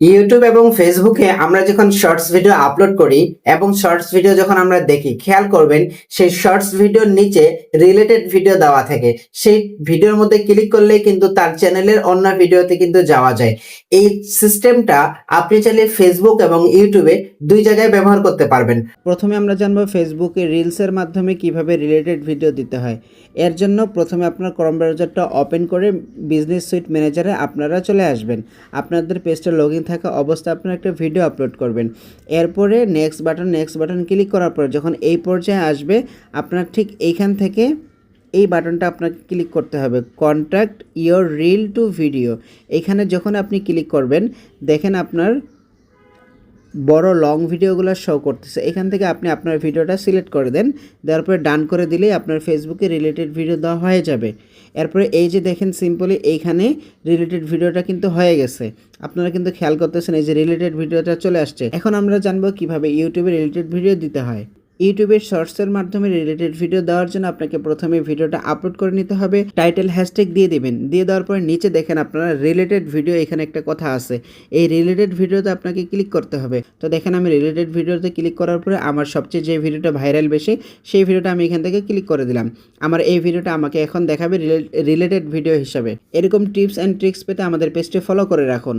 YouTube এবং ফেসবুকে আমরা যখন শর্টস ভিডিও আপলোড করি এবং শর্টস ভিডিও যখন আমরা দেখি, খেয়াল করবেন সেই শর্টস ভিডিওর নিচে রিলেটেড ভিডিও দেওয়া থাকে। সেই ভিডিওর মধ্যে ক্লিক করলেই কিন্তু তার চ্যানেলের অন্য ভিডিওতে কিন্তু যাওয়া যায়। এই সিস্টেমটা আপনি চাইলে ফেসবুক এবং ইউটিউবে দুই জায়গায় ব্যবহার করতে পারবেন। প্রথমে আমরা জানবো ফেসবুকে রিলসের মাধ্যমে কিভাবে রিলেটেড ভিডিও দিতে হয়। এর জন্য প্রথমে আপনার ক্রোম ব্রাউজারটা ওপেন করে বিজনেস সুইট ম্যানেজারে আপনারা চলে আসবেন। আপনাদের পেজটা লগ ইন থাকা অবস্থায় আপনারা একটা ভিডিও আপলোড করবেন। এরপরে নেক্সট বাটন ক্লিক করার পর যখন এই পর্যায়ে আসবে, আপনার ঠিক এইখান থেকে এই বাটনটা আপনাকে ক্লিক করতে হবে, contact your reel two video. এইখানে যখন আপনি ক্লিক করবেন, দেখেন আপনার বড় লং ভিডিওগুলো শো করতেছে। এখান থেকে আপনি আপনার ভিডিওটা সিলেক্ট করে দেন, দেওয়ার পরে ডান করে দিলেই আপনার ফেসবুকে রিলেটেড ভিডিও দেওয়া হয়ে যাবে। এরপরে এই যে দেখেন সিম্পলি এইখানে রিলেটেড ভিডিওটা কিন্তু হয়ে গেছে। আপনারা কিন্তু খেয়াল করতেছেন এই যে রিলেটেড ভিডিওটা চলে আসছে। এখন আমরা জানবো কিভাবে ইউটিউবে রিলেটেড ভিডিও দিতে হয়। ইউটিউবের শর্টসের মাধ্যমে রিলেটেড ভিডিও দেওয়ার জন্য আপনাকে প্রথমে ভিডিওটা আপলোড করে নিতে হবে, টাইটেল হ্যাশট্যাগ দিয়ে দিবেন। দিয়ে দেওয়ার পরে নিচে দেখেন আপনারা রিলেটেড ভিডিও, এখানে একটা কথা আছে, এই রিলেটেড ভিডিওতে আপনাকে ক্লিক করতে হবে। তো দেখেন আমি রিলেটেড ভিডিওতে ক্লিক করার পরে আমার সবচেয়ে যে ভিডিওটা ভাইরাল বেশি সেই ভিডিওটা আমি এখান থেকে ক্লিক করে দিলাম। আমার এই ভিডিওটা আমাকে এখন দেখাবে রিলেটেড ভিডিও হিসাবে। এরকম টিপস অ্যান্ড ট্রিক্স পেতে আমাদের পেজটি ফলো করে রাখুন।